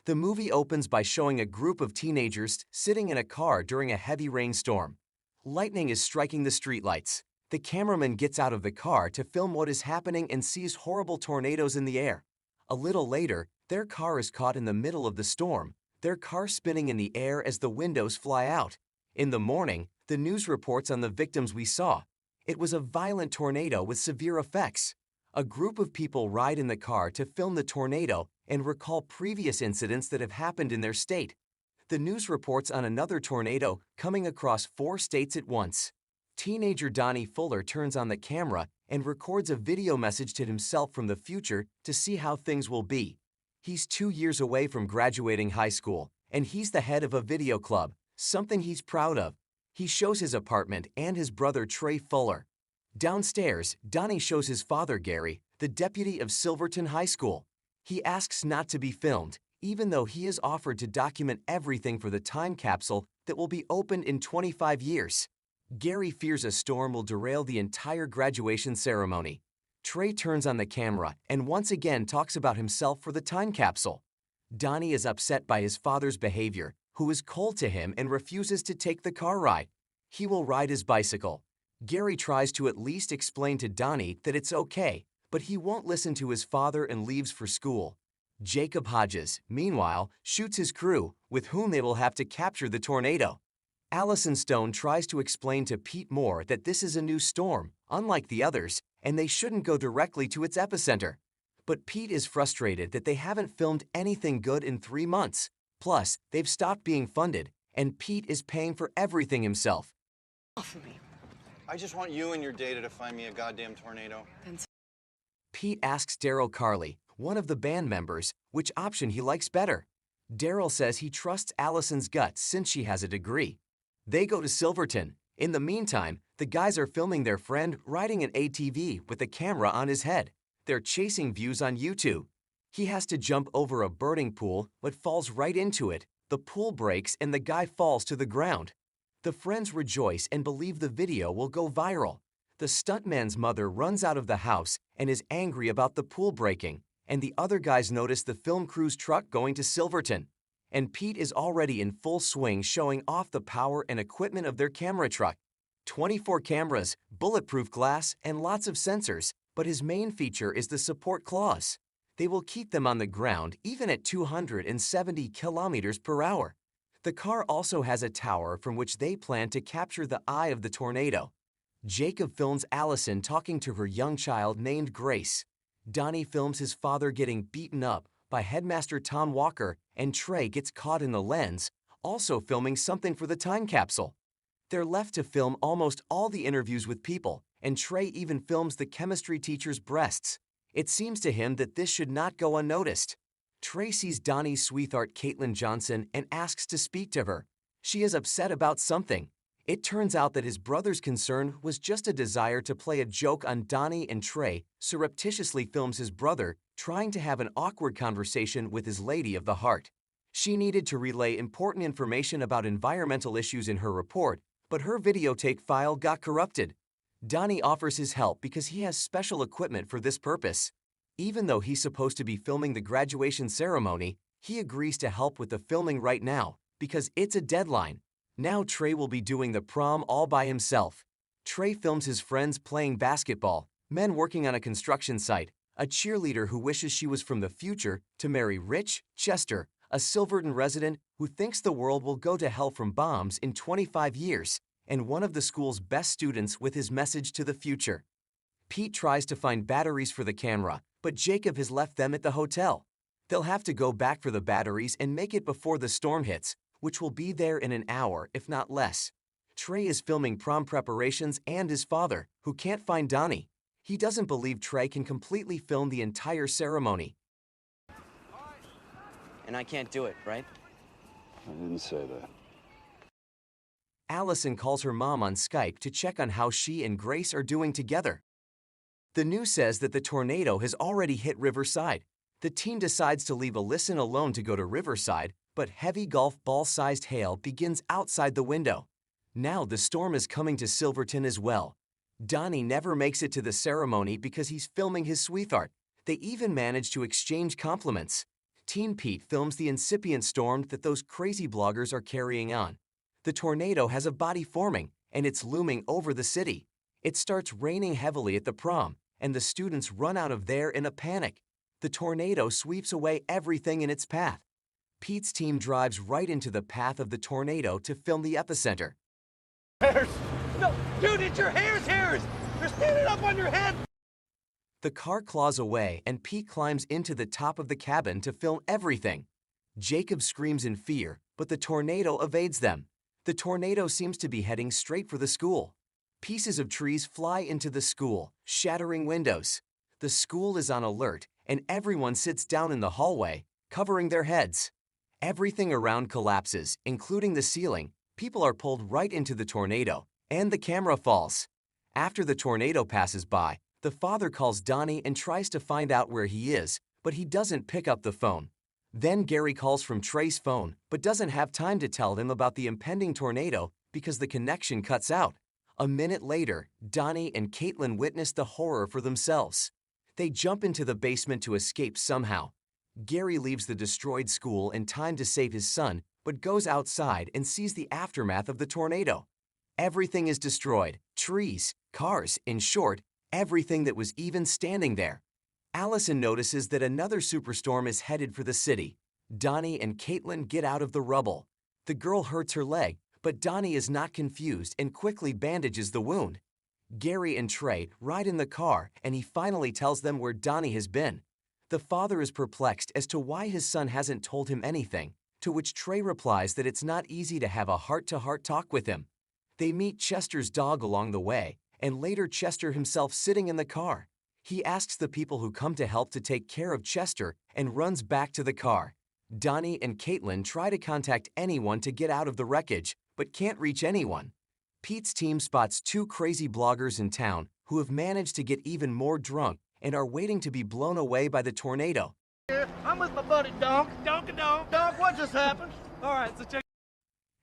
The movie opens by showing a group of teenagers sitting in a car during a heavy rainstorm. Lightning is striking the streetlights. The cameraman gets out of the car to film what is happening and sees horrible tornadoes in the air. A little later, their car is caught in the middle of the storm, their car spinning in the air as the windows fly out. In the morning, the news reports on the victims we saw. It was a violent tornado with severe effects. A group of people ride in the car to film the tornado and recall previous incidents that have happened in their state. The news reports on another tornado coming across 4 states at once. Teenager Donnie Fuller turns on the camera and records a video message to himself from the future to see how things will be. He's 2 years away from graduating high school, and he's the head of a video club, something he's proud of. He shows his apartment and his brother Trey Fuller. Downstairs, Donnie shows his father Gary, the deputy of Silverton High School. He asks not to be filmed, even though he has offered to document everything for the time capsule that will be opened in 25 years. Gary fears a storm will derail the entire graduation ceremony. Trey turns on the camera and once again talks about himself for the time capsule. Donnie is upset by his father's behavior, who is cold to him and refuses to take the car ride. He will ride his bicycle. Gary tries to at least explain to Donnie that it's okay, but he won't listen to his father and leaves for school. Jacob Hodges, meanwhile, shoots his crew, with whom they will have to capture the tornado. Allison Stone tries to explain to Pete Moore that this is a new storm, unlike the others, and they shouldn't go directly to its epicenter. But Pete is frustrated that they haven't filmed anything good in 3 months. Plus, they've stopped being funded, and Pete is paying for everything himself. Off of me. I just want you and your data to find me a goddamn tornado. Pete asks Daryl Carley, one of the band members, which option he likes better. Daryl says he trusts Allison's gut since she has a degree. They go to Silverton. In the meantime, the guys are filming their friend riding an ATV with a camera on his head. They're chasing views on YouTube. He has to jump over a burning pool but falls right into it. The pool breaks and the guy falls to the ground. The friends rejoice and believe the video will go viral. The stuntman's mother runs out of the house and is angry about the pool breaking, and the other guys notice the film crew's truck going to Silverton. And Pete is already in full swing showing off the power and equipment of their camera truck. 24 cameras, bulletproof glass, and lots of sensors, but his main feature is the support claws. They will keep them on the ground even at 270 kilometers per hour. The car also has a tower from which they plan to capture the eye of the tornado. Jacob films Allison talking to her young child named Grace. Donnie films his father getting beaten up by Headmaster Tom Walker, and Trey gets caught in the lens, also filming something for the time capsule. They're left to film almost all the interviews with people, and Trey even films the chemistry teacher's breasts. It seems to him that this should not go unnoticed. Trey sees Donnie's sweetheart Caitlin Johnson and asks to speak to her. She is upset about something. It turns out that his brother's concern was just a desire to play a joke on Donnie, and Trey surreptitiously films his brother trying to have an awkward conversation with his lady of the heart. She needed to relay important information about environmental issues in her report, but her videotape file got corrupted. Donnie offers his help because he has special equipment for this purpose. Even though he's supposed to be filming the graduation ceremony, he agrees to help with the filming right now because it's a deadline. Now Trey will be doing the prom all by himself. Trey films his friends playing basketball, men working on a construction site, a cheerleader who wishes she was from the future to marry Rich Chester, a Silverton resident who thinks the world will go to hell from bombs in 25 years, and one of the school's best students with his message to the future. Pete tries to find batteries for the camera, but Jacob has left them at the hotel. They'll have to go back for the batteries and make it before the storm hits, which will be there in an hour, if not less. Trey is filming prom preparations and his father, who can't find Donnie. He doesn't believe Trey can completely film the entire ceremony. And I can't do it, right? I didn't say that. Allison calls her mom on Skype to check on how she and Grace are doing together. The news says that the tornado has already hit Riverside. The team decides to leave Alyson alone to go to Riverside, but heavy golf ball-sized hail begins outside the window. Now the storm is coming to Silverton as well. Donnie never makes it to the ceremony because he's filming his sweetheart. They even manage to exchange compliments. Teen Pete films the incipient storm that those crazy bloggers are carrying on. The tornado has a body forming, and it's looming over the city. It starts raining heavily at the prom, and the students run out of there in a panic. The tornado sweeps away everything in its path. Pete's team drives right into the path of the tornado to film the epicenter. Hairs! No, dude, it's your hairs! They're standing up on your head! The car claws away, and Pete climbs into the top of the cabin to film everything. Jacob screams in fear, but the tornado evades them. The tornado seems to be heading straight for the school. Pieces of trees fly into the school, shattering windows. The school is on alert, and everyone sits down in the hallway, covering their heads. Everything around collapses, including the ceiling. People are pulled right into the tornado, and the camera falls. After the tornado passes by, the father calls Donnie and tries to find out where he is, but he doesn't pick up the phone. Then Gary calls from Trey's phone, but doesn't have time to tell him about the impending tornado because the connection cuts out. A minute later, Donnie and Caitlin witness the horror for themselves. They jump into the basement to escape somehow. Gary leaves the destroyed school in time to save his son, but goes outside and sees the aftermath of the tornado. Everything is destroyed: trees, cars, in short, everything that was even standing there. Allison notices that another superstorm is headed for the city. Donnie and Caitlin get out of the rubble. The girl hurts her leg, but Donnie is not confused and quickly bandages the wound. Gary and Trey ride in the car, and he finally tells them where Donnie has been. The father is perplexed as to why his son hasn't told him anything, to which Trey replies that it's not easy to have a heart-to-heart talk with him. They meet Chester's dog along the way, and later Chester himself sitting in the car. He asks the people who come to help to take care of Chester and runs back to the car. Donnie and Caitlin try to contact anyone to get out of the wreckage, but can't reach anyone. Pete's team spots two crazy bloggers in town who have managed to get even more drunk and are waiting to be blown away by the tornado. I'm with my buddy Donk. Donk, what just happened? All right, so check.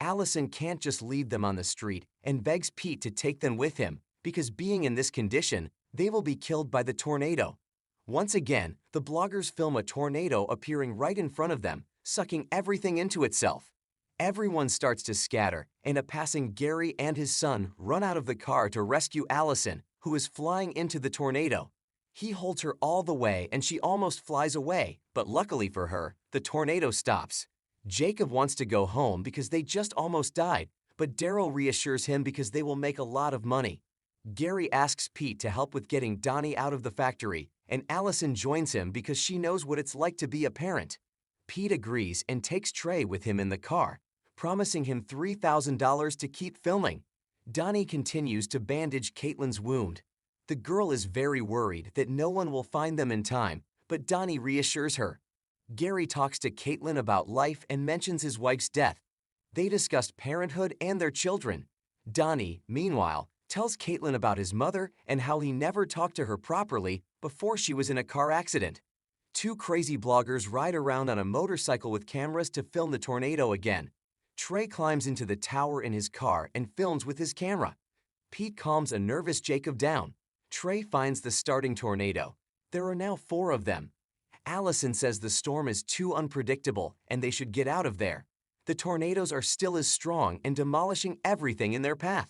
Allison can't just leave them on the street and begs Pete to take them with him because being in this condition, they will be killed by the tornado. Once again, the bloggers film a tornado appearing right in front of them, sucking everything into itself. Everyone starts to scatter, and a passing Gary and his son run out of the car to rescue Allison, who is flying into the tornado. He holds her all the way and she almost flies away, but luckily for her, the tornado stops. Jacob wants to go home because they just almost died, but Daryl reassures him because they will make a lot of money. Gary asks Pete to help with getting Donnie out of the factory, and Allison joins him because she knows what it's like to be a parent. Pete agrees and takes Trey with him in the car, promising him $3,000 to keep filming. Donnie continues to bandage Caitlin's wound. The girl is very worried that no one will find them in time, but Donnie reassures her. Gary talks to Caitlin about life and mentions his wife's death. They discuss parenthood and their children. Donnie, meanwhile, tells Caitlin about his mother and how he never talked to her properly before she was in a car accident. Two crazy bloggers ride around on a motorcycle with cameras to film the tornado again. Trey climbs into the tower in his car and films with his camera. Pete calms a nervous Jacob down. Trey finds the starting tornado. There are now 4 of them. Allison says the storm is too unpredictable and they should get out of there. The tornadoes are still as strong and demolishing everything in their path.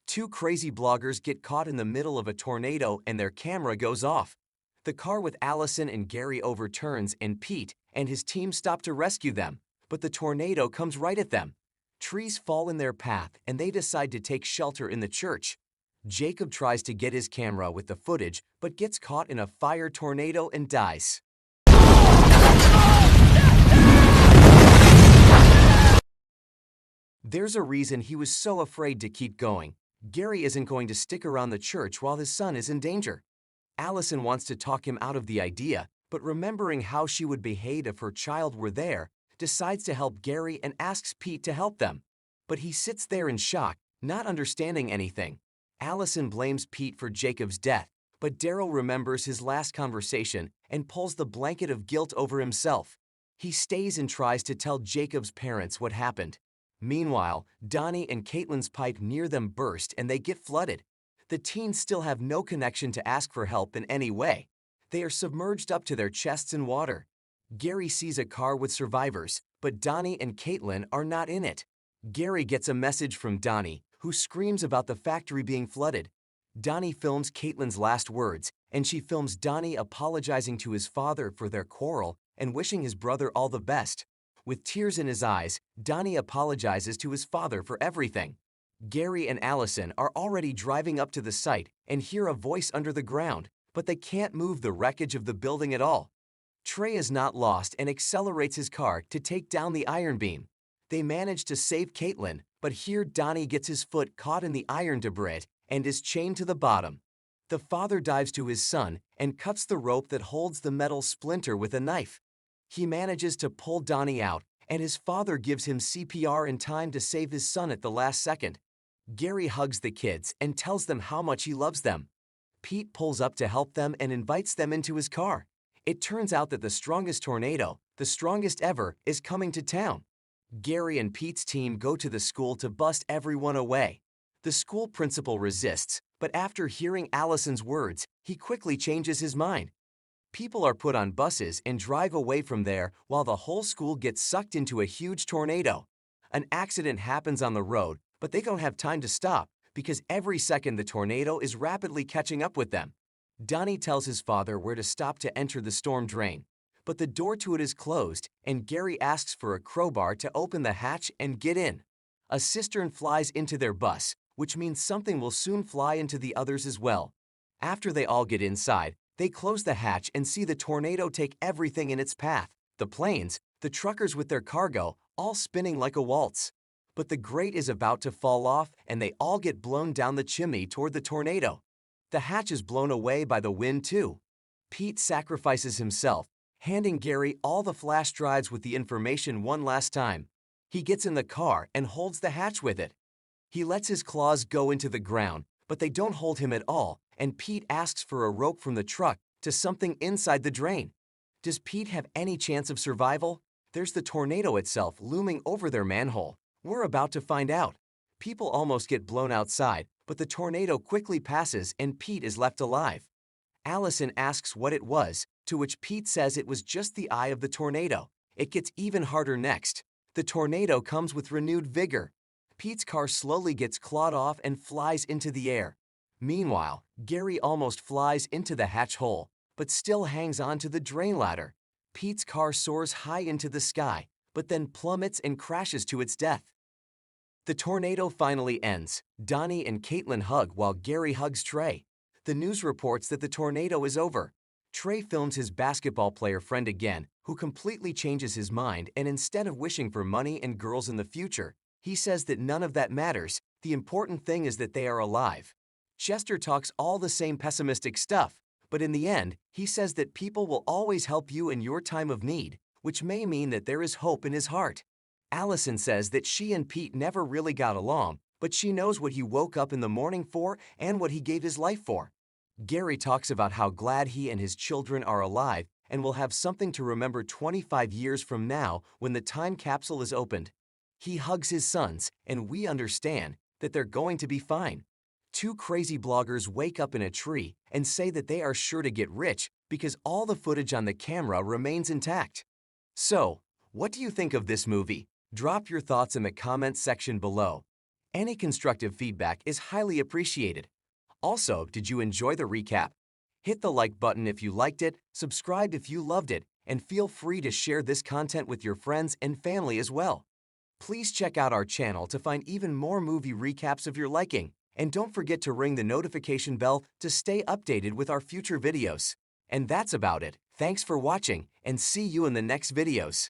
Two crazy bloggers get caught in the middle of a tornado and their camera goes off. The car with Allison and Gary overturns and Pete and his team stop to rescue them, but the tornado comes right at them. Trees fall in their path and they decide to take shelter in the church. Jacob tries to get his camera with the footage, but gets caught in a fire tornado and dies. There's a reason he was so afraid to keep going. Gary isn't going to stick around the church while his son is in danger. Allison wants to talk him out of the idea, but remembering how she would behave if her child were there, decides to help Gary and asks Pete to help them. But he sits there in shock, not understanding anything. Allison blames Pete for Jacob's death, but Daryl remembers his last conversation and pulls the blanket of guilt over himself. He stays and tries to tell Jacob's parents what happened. Meanwhile, Donnie and Caitlin's pipe near them burst and they get flooded. The teens still have no connection to ask for help in any way. They are submerged up to their chests in water. Gary sees a car with survivors, but Donnie and Caitlin are not in it. Gary gets a message from Donnie, who screams about the factory being flooded. Donnie films Caitlin's last words, and she films Donnie apologizing to his father for their quarrel and wishing his brother all the best. With tears in his eyes, Donnie apologizes to his father for everything. Gary and Allison are already driving up to the site and hear a voice under the ground, but they can't move the wreckage of the building at all. Trey is not lost and accelerates his car to take down the iron beam. They manage to save Caitlin, but here Donnie gets his foot caught in the iron debris and is chained to the bottom. The father dives to his son and cuts the rope that holds the metal splinter with a knife. He manages to pull Donnie out, and his father gives him CPR in time to save his son at the last second. Gary hugs the kids and tells them how much he loves them. Pete pulls up to help them and invites them into his car. It turns out that the strongest tornado, the strongest ever, is coming to town. Gary and Pete's team go to the school to bust everyone away. The school principal resists, but after hearing Allison's words, he quickly changes his mind. People are put on buses and drive away from there while the whole school gets sucked into a huge tornado. An accident happens on the road, but they don't have time to stop because every second the tornado is rapidly catching up with them. Donnie tells his father where to stop to enter the storm drain, but the door to it is closed and Gary asks for a crowbar to open the hatch and get in. A cistern flies into their bus, which means something will soon fly into the others as well. After they all get inside, they close the hatch and see the tornado take everything in its path, the planes, the truckers with their cargo, all spinning like a waltz. But the grate is about to fall off and they all get blown down the chimney toward the tornado. The hatch is blown away by the wind too. Pete sacrifices himself, handing Gary all the flash drives with the information one last time. He gets in the car and holds the hatch with it. He lets his claws go into the ground, but they don't hold him at all, and Pete asks for a rope from the truck to something inside the drain. Does Pete have any chance of survival? There's the tornado itself looming over their manhole. We're about to find out. People almost get blown outside, but the tornado quickly passes and Pete is left alive. Allison asks what it was, to which Pete says it was just the eye of the tornado. It gets even harder next. The tornado comes with renewed vigor. Pete's car slowly gets clawed off and flies into the air. Meanwhile, Gary almost flies into the hatch hole, but still hangs on to the drain ladder. Pete's car soars high into the sky, but then plummets and crashes to its death. The tornado finally ends. Donnie and Caitlin hug while Gary hugs Trey. The news reports that the tornado is over. Trey films his basketball player friend again, who completely changes his mind, and instead of wishing for money and girls in the future, he says that none of that matters. The important thing is that they are alive. Chester talks all the same pessimistic stuff, but in the end, he says that people will always help you in your time of need, which may mean that there is hope in his heart. Allison says that she and Pete never really got along, but she knows what he woke up in the morning for and what he gave his life for. Gary talks about how glad he and his children are alive and will have something to remember 25 years from now when the time capsule is opened. He hugs his sons, and we understand that they're going to be fine. Two crazy bloggers wake up in a tree and say that they are sure to get rich because all the footage on the camera remains intact. So, what do you think of this movie? Drop your thoughts in the comments section below. Any constructive feedback is highly appreciated. Also, did you enjoy the recap? Hit the like button if you liked it, subscribe if you loved it, and feel free to share this content with your friends and family as well. Please check out our channel to find even more movie recaps of your liking, and don't forget to ring the notification bell to stay updated with our future videos. And that's about it. Thanks for watching, and see you in the next videos.